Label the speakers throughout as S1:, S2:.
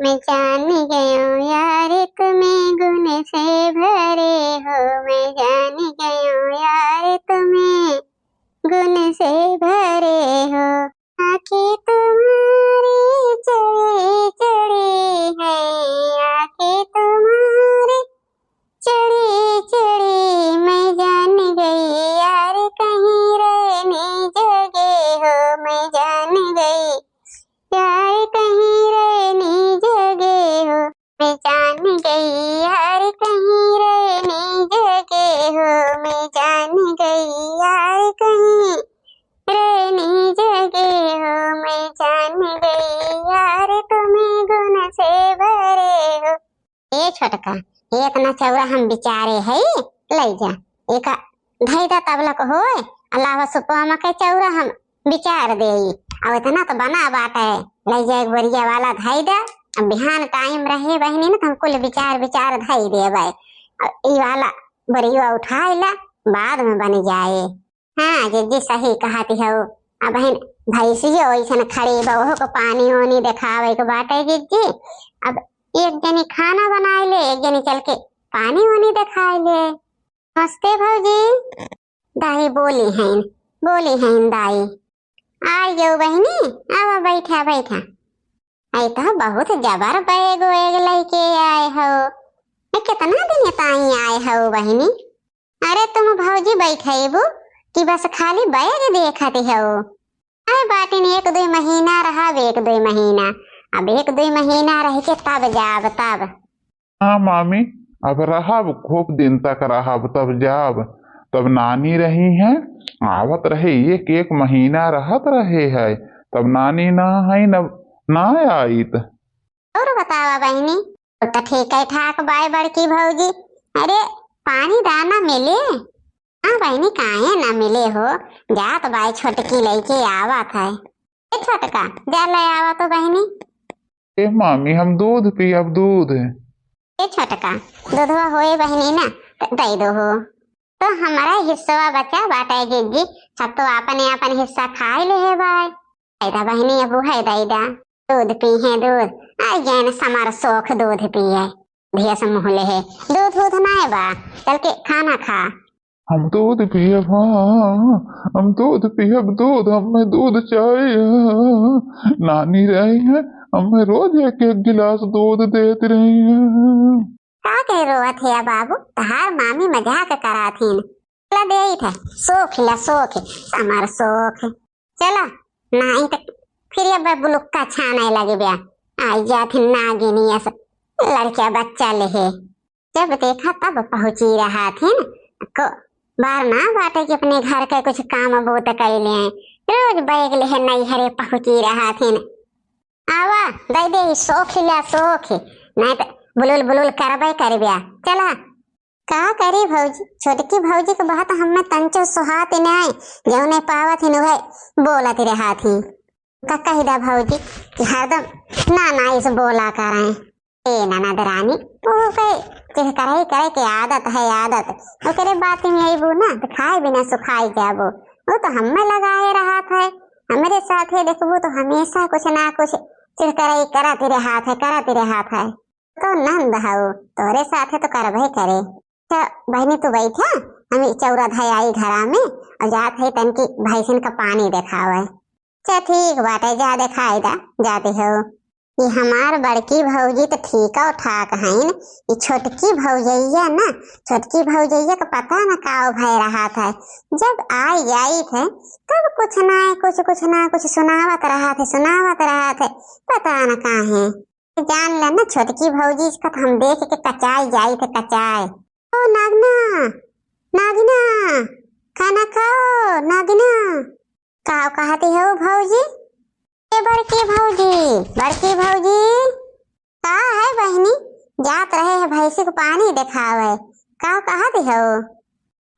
S1: मैं जान गयो यार तुम्हें गुण से भरे हो, मैं जान गयो यार तुम्हें गुण से भरे हो। आंखें तुम्हारी चढ़ी चढ़ी है, आंखें तुम्हारी चढ़ी चढ़ी, मैं जान गई यार कहीं रहने जगह हो, मैं जान गई यार कहीं रहने जगह हो, मैं जान गई यार कहीं रहने जगह हो, मैं जान गई यार कहीं रहने जगह हो, मैं जान गई यार तुम्हें गुण से भरे हो। ये छोटका ये इतना चौरा हम बिचारे है ले जा एक धैदा तबलक होए अल्लाह सुपवा के चौरा हम बिचार दे अब इतना तो बना बात है ले जा एक बरिया वाला धैदा। अब बिहान टाइम रहे बहनी ना हम कुल विचार विचार धई दे भाई ई वाला बरिया उठाइला बाद में बन जाए। हाँ जी सही कहती हो। अब बहन भैंसियो ऐसा खड़ी बहू को पानी वानी दिखावे के बाटे जी। अब एक जनी खाना बनाए ले एक जनी चल के पानी वानी दिखाए ले। हंसते भौजी दाई बोली हैं दाई आ जाओ बहनी आवा बैठा बैठा। आई तो बहुत जबर बैग वैग लेके आए हो, कितना दिन ताई आए हो बहनी। अरे तुम भौजी बैठेबू कि बस खाली बैग देखते हो। अरे बाटिन एक दो महीना रहा एक दो महीना अब एक दो महीना रह के तब जाब तब।
S2: हाँ मामी अब रहा खूब दिन तक रहा तब जाब। तब नानी रही है आवत रहे एक एक महीना रहत रहे है तब नानी ना है ना आई त।
S1: और बतावा बहनी तो ठीक है ठाक बाय बड़की भौजी। अरे पानी दाना मिले? हाँ बहनी काहे ना मिले हो, जात बाई छोटकी लेके आवत है। छोटका जा ले आवा तो बहनी।
S2: ए मामी हम दूध पियब दूध।
S1: ए छोटका दूधवा होए बहनी ना दे दो हो तो हमारा हिस्सा बचा बाटे जी सब तो अपने अपन हिस्सा खाए ले है भाई। ऐदा बहनी अब है दैदा दूध पी है दूध आई जैन समार शौक दूध पिए धिया से मुँह ले है दूध दूध ना है बा चल के खाना खा।
S2: हम दूध पियब हाँ हम दूध पियब दूध हमें दूध चाहिए। नानी रही है हमें रोज एक एक गिलास दूध देती रही है।
S1: का कह रोवत है बाबू तहार मामी मजाक कराथीन ला दे थे सोख ला सोख हमार सोख चला नहीं तो फिर अब बुलुक्का छाने लगे ब्या आई जाती नागिनी ऐसा लड़किया बच्चा ले है। जब देखा तब पहुंची रहा थी को बार ना बाटे कि अपने घर के कुछ काम बहुत कर ले रोज बैग ले नहीं हरे पहुंची रहा थी आवा दे दे सोख ला सोख नहीं तो बुलुल बुलुल करबे कर बिया चला। का करी भौजी छोटकी भौजी के बात हमें तंचो सुहात नहीं जो नहीं पावत ही है बोलत रहा थी का कही दा भौजी कि हरदम ना ना इस बोला करें ए ननद रानी वो कहे करे के आदत है आदत वो करे बात में आई बू ना तो खाए बिना सुखाई जाबो वो तो हमें लगाए रहा था हमारे साथ है देखबू तो हमेशा कुछ ना कुछ चिड़कराई कराती रहा था तो नंद हो तोरे साथे तो करबे करे। तो बहनी तू बैठा हम चौरा धाई आई घरा में और जात है तनकी भैंसिन का पानी देखावे। चा ठीक बाटे जा देखाई दा जाते हो। ये हमार बड़की भौजी तो ठीक और ठाक है ये छोटकी भौजैया ना छोटकी भौजैया का पता ना का भय रहा था जब आई जाई थे तब कुछ ना कुछ सुनावत रहा थे पता ना काहे जान ले ना छोटकी भौजी इसका हम देख के कचाई जाई थे कचाई। ओ नागिना खाना खाओ नागिना काव कहती हो भौजी ए बड़की भौजी का है बहनी जात रहे है भैंसी को पानी दिखावे काव कहती हो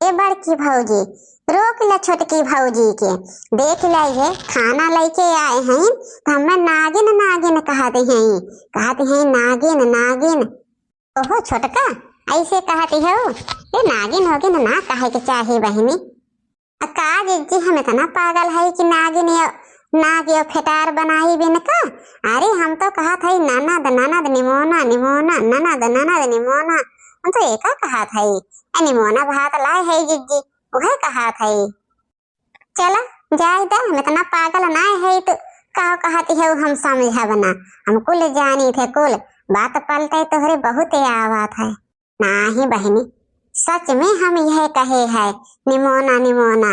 S1: ए बड़की भौजी रोक ले छोटकी भौजी के देख लाइए खाना लेके आए हैं तो हमें नागिन कहते हैं नागिन। ओहो छोटका ऐसे कहती हो ये नागिन होगी ना कहे के चाहे बहनी का जी हम इतना पागल है कि नागिन नाग यो फेटार बनाई बिन का। अरे हम तो कहा था नाना ननद ननद निमोना निमोना ननद ननद निमोना। हम तो एका कहा था निमोना भात लाए है जिज्जी वह कहा था। चला जाए दा हम इतना पागल ना है तो कहो कहती है हम समझा बना। हम कुल जानी थे कुल बात पलटे तोहरे बहुत आवत है। नाही बहनी सच में हम यह कहे है निमोना निमोना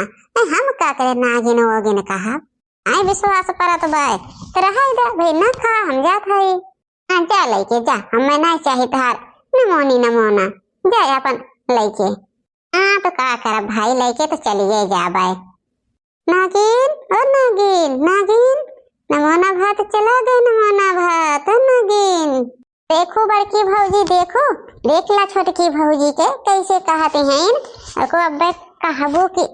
S1: हम का करे नागिन वोगिन कहा। आई विश्वास परत बाय तो रहा भाई ना खा हम जात है। हाँ जा लेके जा हमें नहीं चाहिए तार निमोनी नमोना जा अपन लेके। हाँ तो का कर भाई लेके तो चलिए जा बाय। नागिन और नागिन नागिन नमोना भात चला गए नमोना भात नागिन। देखो बड़की भौजी देखो देख ला छोटकी भौजी के कैसे कहते हैं को अब कहबो की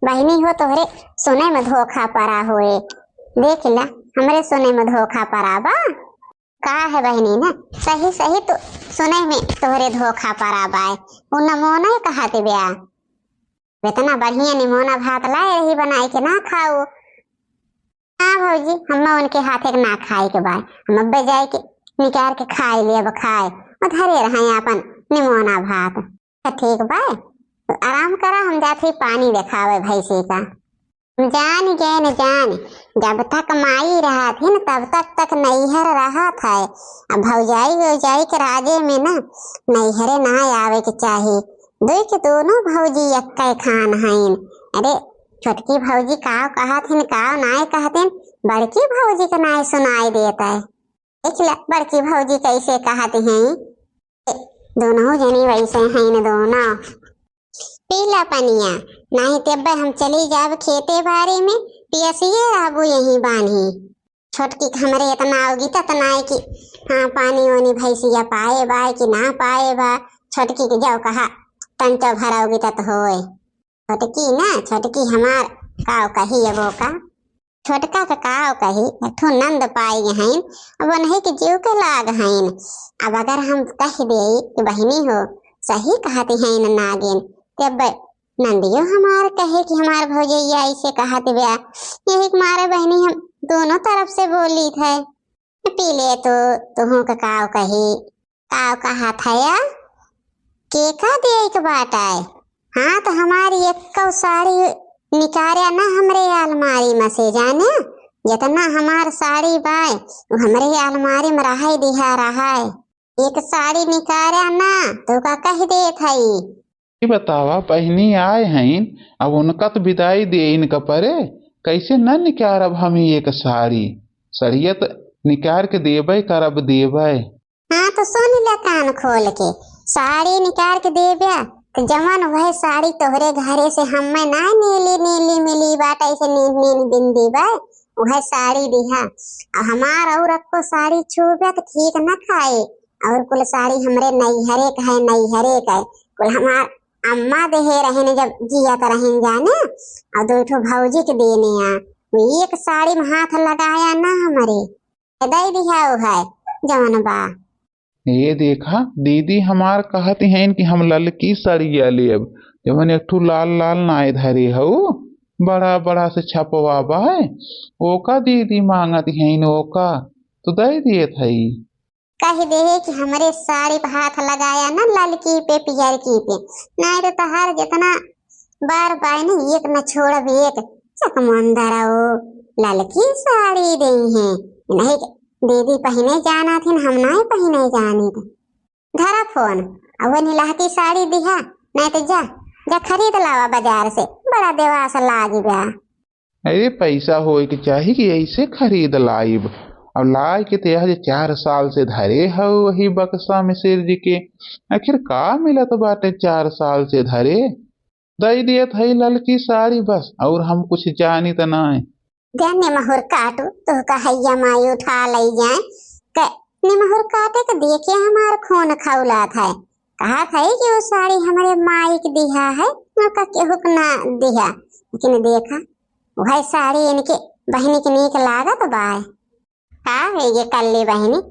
S1: बहनी हो तोहरे सोने में धोखा पड़ा होए। देख ला हमरे सोने में धोखा पड़ा बा का है बहनी ना सही सही तो सोने में तोहरे धोखा पड़ा बाय। वो नमोना कहते ब्या इतना बढ़िया निमोना भात लाए रही बनाई के ना खाओ। हाँ भौजी हम उनके हाथ एक ना खाए के बाद हम अब जाए के निकाल के खाए ले अब खाए और धरे रहे अपन निमोना भात। ठीक बाय तो आराम करा हम जाते पानी दिखावे भैंसी का। जान गए न जान जब तक माई रहा थी न तब तक नैहर रहा था। अब भौजाई वौजाई के राजे में ना नैहरे ना आवे के चाहिए। देख दोनों भौजी एक खान हैं। अरे छोटकी भौजी काव कहथिन काव नाय कहथिन बड़की भौजी का नाय सुनाई देता है। देख ला बड़की भौजी कैसे कहते हैं दोनों जनी वैसे हैं न दोनों। पीला पनिया नहीं तब हम चली जाब खेते बारी में पियसिए रहबो यही बानी। छोटकी हमरे इतना होगी तना कि हाँ पानी वानी भैंसिया पाए बा कि ना पाए बा। छोटकी के जाओ कहा टंचो भराओगी तत होए। छोटकी ना छोटकी हमार काव कही अब का छोटका का काव कही ठो नंद पाई हैं अब नहीं के जीव के लाग हैं। अब अगर हम कह दे कि बहनी हो सही कहती हैं न नागिन तब नंदियो हमार कहे कि हमार भौजैया ऐसे कहते ब्या यही मारे बहनी हम दोनों तरफ से बोली थे। पी ले तो तुहू का काव कही काव कहा था या के का दे एक बात आए। हाँ तो हमारी एक साड़ी निकारे ना हमरे अलमारी में से जाने जितना हमार साड़ी बाय हमरे अलमारी में रहा दिहा रहा एक साड़ी निकारे ना तो का कह दे थई।
S2: बतावा बहनी आए हैं अब उनका तो विदाई दे इनका परे कैसे न निकारब हम एक साड़ी सड़ियत निकार के देबे करब देबे।
S1: हाँ तो सुन ले कान खोल के साड़ी निकाल के देबे तो जवन वह साड़ी तोहरे घरे से हमें ना नीली नीली मिली बाट ऐसे नील नील बिंदी बा वह साड़ी दिहा। हमार औरत को साड़ी छूबे तो ठीक न खाए और कुल साड़ी हमरे नैहरे का है नैहरे का कुल हमार अम्मा देहे रहे ने जब जिया तो रहें जाने और दो ठो भौजी के देने एक साड़ी में हाथ लगाया ना हमारे दे दिया है जवन बा।
S2: ये देखा दीदी हमार कहती हैं कि हम ललकी सड़िया लेब जवन एक ठू लाल लाल नाय धरे हो बड़ा बड़ा से छपवा बा ओका दीदी मांगत हैं ओका तो दे दिए थई।
S1: कह दे कि हमारे साड़ी पे हाथ लगाया ना ललकी पे पियरकी पे नहीं तो तहार जितना बार बाय ना एक न छोड़ भी एक चकमंदर ललकी साड़ी दी है नहीं दीदी पहने जाना थी हम नहीं पहने जानी थी। धरा फोन अब नीलहकी साड़ी दिहा नहीं तो जा जा खरीद लावा बाजार से बड़ा देवास लागी बा।
S2: अरे पैसा होए के चाहिए कि ऐसे खरीद लाइब अब लाई के ते 4 साल से धरे हो वही बक्सा में सिर जी के आखिर का मिलत बाटे 4 साल से धरे दई दिए थई ललकी साड़ी बस और हम कुछ जानी तो नहीं।
S1: निमहुर काटू तो कहैया माई उठा ले जाए निमहुर काटे के देखे हमार खून खौला था कहा था कि वो साड़ी हमारे माई की दिहा है उनका केहू ना दिहा लेकिन देखा वह साड़ी इनके बहनी के नीक लागत बाय का है ये कल्ली बहनी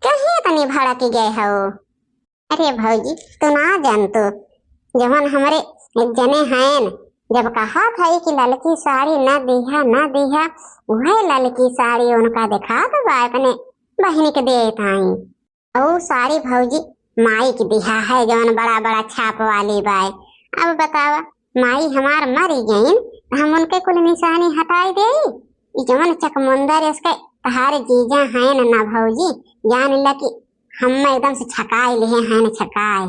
S1: कहीं तनी भड़क गए हो। अरे भौजी तू ना जान तो जवन हमारे जने हैं जब कहा था कि ललकी साड़ी ना दिहा वह ललकी साड़ी उनका दिखा तो अपने बहनी के देता ओ साड़ी भौजी माई की दिहा है जौन बड़ा बड़ा छाप वाली बाय। अब बतावा माई हमार मर गईन हम उनके कुल निशानी हटाई दे। जौन चकमुंदर इसके तहारे जीजा हैं ना भौजी, जान ला कि हम एकदम से छकाए ले हैं न छकाए।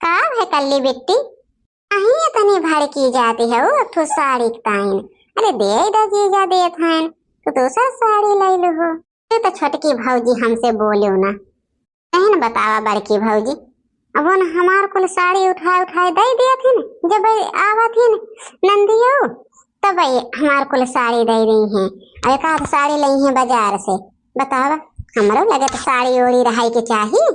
S1: का है कल्ली बेटी अही इतनी भड़की जाती है वो ठो साड़ी ताइन। अरे दे दो जीजा देत हैं तो दूसरा साड़ी ले लो हो। तो छोटकी भौजी हमसे बोलो ना नहीं बतावा बड़की भौजी। अब वो हमार कुल साड़ी उठाए उठाए दे दिया थे जब आवा थी नंदियो तब हमार कुल साड़ी दे रही हैं। अब एक आध साड़ी ली है बाजार से। बतावा हमरो लगे तो साड़ी ओड़ी रहाई के चाहिए।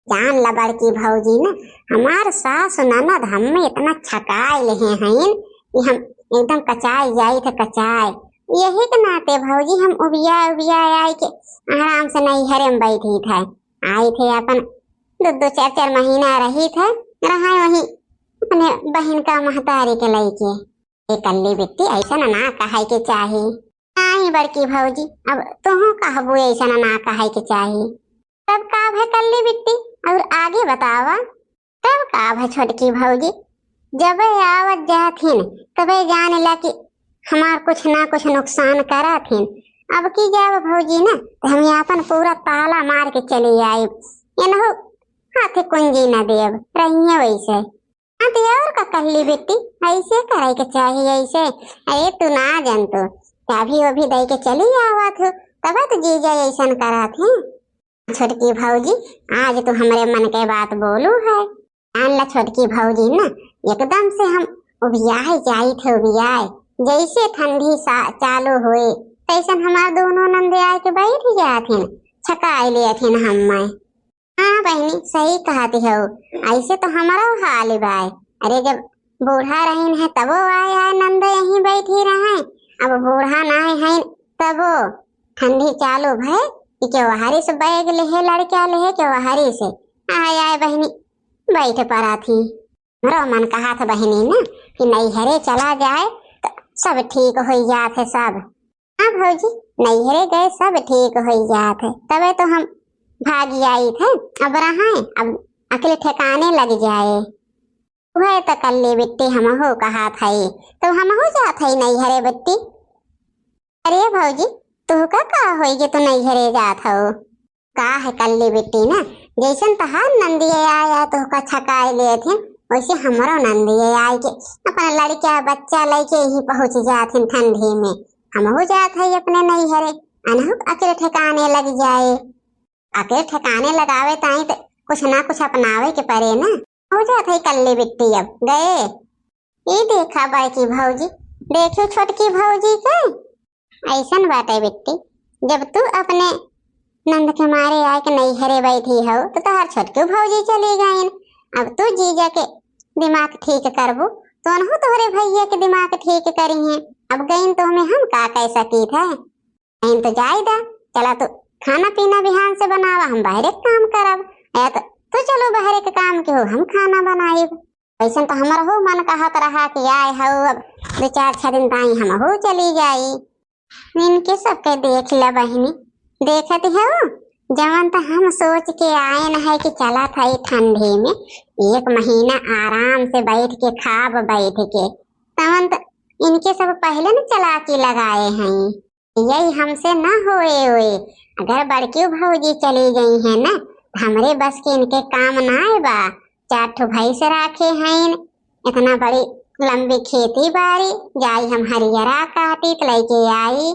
S1: जान ला बड़की भौजी ना हमार सास ननद हमें इतना छकाए ले हैं कि हम एकदम कचाई जाई थे कचाए। यही के नाते भौजी हम उबिया उबिया आई के आराम से नहीं हरे में बैठी थे। आई थे अपन दो चार चार महीना रही थे रहा वही अपने बहन का महतारी के लइके। ये कल्ली बेटी ऐसा ना कहे के चाहिए। नहीं बड़की भौजी अब तुहू कहबू ऐसा ना कहे के चाहिए। तब का है कल्ली बेटी और आगे बतावा। तब का है छोटकी भौजी जब आवत जाथिन तबे जाने ला कि हमार कुछ ना कुछ नुकसान करा थिन। अब की जाव भौजी ना तो हम अपन पूरा ताला मार के चली आई। इनहो हाथे कुंजी न देव रही वैसे। हाँ तो और का कल्ली बेटी ऐसे करे के चाहिए ऐसे। अरे तू ना जन तो चाभी भी दे के चली आवत हो तब तो जीजा ऐसा करा थे। छोटकी भौजी आज तो हमारे मन के बात बोलू है। जान ला छोटकी भौजी ना एकदम से हम उबियाए जाई थे उबियाए जैसे ठंडी चालू हुई तैसन हमार दोनों नंदे आए के बैठ जाते छकाए लिए थे हम। हाँ बहनी सही कहती हो ऐसे तो हमारा हाल बाय। अरे जब बूढ़ा रहीन है तबो आए नंदे यहीं बैठी रहे। अब बूढ़ा ना है तबो ठंडी चालू भय के वहारी से बैग ले लड़का ले के वहारी से आए आए बहनी बैठ पड़ा थी। मेरा मन कहा था बहनी ना कि नैहरे चला जाए तो सब ठीक हो जाते सब। हाँ भौजी नैहरे गए सब ठीक हो जाते तबे तो हम भागी आई थे। अब रहा अब अकेले ठिकाने लग जाए। वह तो कल्ली बेटी हम हो कहा था तो हम हो जात है नैहरे बेटी। अरे भौजी तू का होगी तू नैहरे जात हो। का है कल्ली बेटी ना जैसन तहार नंदिये आया तो का छकाए लिए थे वैसे हमारो नंदिये आए के अपना लड़का बच्चा लेके ही पहुंच जाते ठंडी में। हम हो जात है अपने नैहरे अनहु अकेले ठिकाने लग जाए। अकेले ठिकाने लगावे ताई तो कुछ ना कुछ अपनावे के परे ना हो जात है कल्ली बिट्टी। अब गए ये देखा बड़की भौजी देखो छोटकी भौजी के ऐसन बाटे बिट्टी। जब तू अपने नंद के मारे आए के नैहरे बैठी हो तो तहार छोटकी भौजी चली गई। अब तू जीजा के दिमाग ठीक करबू तो अनहु तोहरे भैया के दिमाग ठीक करी है। अब गई तो हमें हम का कह सकी थे नहीं तो जायदा चला तो खाना पीना बिहान से बनावा हम बाहर काम करब या तो चलो बाहर के काम के हो हम खाना बनाए। ऐसा तो हमारा हो मन कहत रहा कि आए हो अब 2-4 दिन ताई हम हो चली जाई। इनके सबके देख ला बहनी देखती है जवन तो हम सोच के आए न है कि चला था ठंडी में 1 महीना आराम से बैठ के खाब बैठ के तवन तो इनके सब पहले न चला के लगाए हैं। यही हमसे न होए हुए अगर बड़की भौजी चली गई है ना हमरे बस के इनके काम ना आए बा। 4 ठो भैंस रखे हैं इतना बड़ी लंबी खेती बाड़ी जाई हम हरियरा काटी तो लेके आई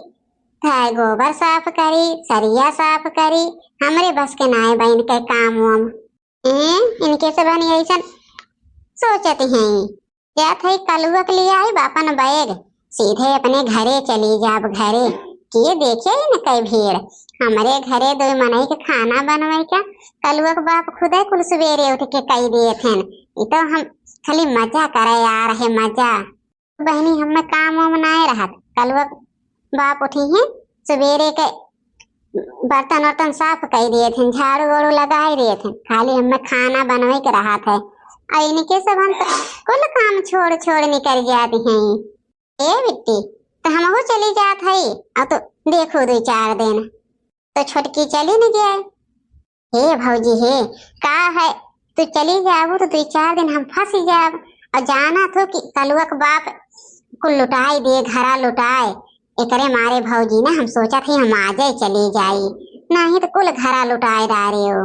S1: थाय गोबर साफ करी सरिया साफ करी हमरे बस के नाए बा इनके काम वाम। इनके सब ऐसा सोचती हैं क्या थे कलुआ के लिए आई बापन बैग सीधे अपने घरे चली जाब घरे किए देखे न कई भीड़ हमारे घरे 2 मनई के खाना बनवाई क्या कलुआ के बाप खुदे कुल सवेरे उठ के कही दिए थे। तो हम खाली मजा करे आ रहे मजा। बहनी हमें काम वाम नाए रहा कलुआ बाप उठी है सवेरे के बर्तन वर्तन साफ कर दिए थे झाड़ू वाड़ू लगाए दिए थे खाली हमें खाना बनवाई के रहा था। और इनके सब हम कुल काम छोड़ छोड़ निकल जाती हैं। ए बिट्टी तो हम हो चली जात है अब तो देखो 2-4 दिन तो छोटकी चली न जाए। हे भौजी हे, का है तू चली जाबू तो 2-4 दिन हम फंस जाब। और जाना तो कि कलुआ के बाप कुल लुटाई दे, घरा लुटाए। एकरे मारे भौजी ना हम सोचा थे हम आजे चली जाई, नहीं तो कुल घरा लुटाए डारे हो।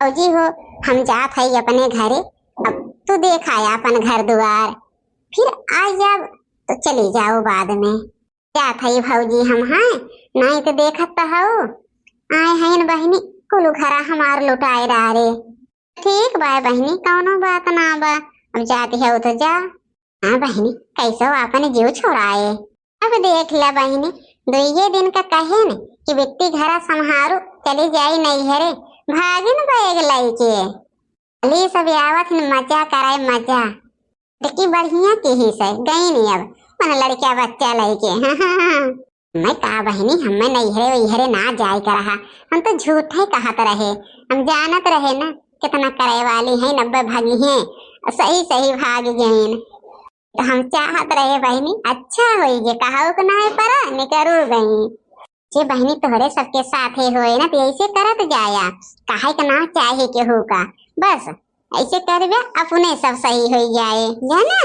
S1: भौजी हो, हम जात हई अपने घरे, अब तू देखा अपन घर द्वार, फिर आ जाब तो चली जाओ बाद में। जात हई भौजी हम हैं, नहीं तो देखत तो हो आए हैं बहनी कुल घरा हमार लुटाए डारे। ठीक बा बहनी, कौनो बात ना बा, अब जाती है तो जा। हाँ बहनी, कैसो आपने जीव छोड़ाए। अब देख ला बहनी, 2 दिन का कहे न कि व्यक्ति घरा संहारो चली जाई नहीं हरे, भागिन बैग लाई के अली सब आवत न मजा कराए मजा। देखी बढ़िया की ही से गई नहीं अब मन लड़किया बच्चा लाई के। मैं कहा बहनी हमें नहीं हरे वही हरे ना जाए कर रहा, हम तो झूठे कहत रहे, हम जानत रहे ना कितना करे वाली है, 90 भागी हैं, सही सही भाग गए। तो हम चाहत रहे बहनी अच्छा होई जे कहू के ना परा निकरू गई। जे बहनी तोहरे सबके साथे होए ना तो ऐसे करत जाया, काहे के ना चाहे केहू का, बस ऐसे करबे अपने सब सही हो जाए, जाना।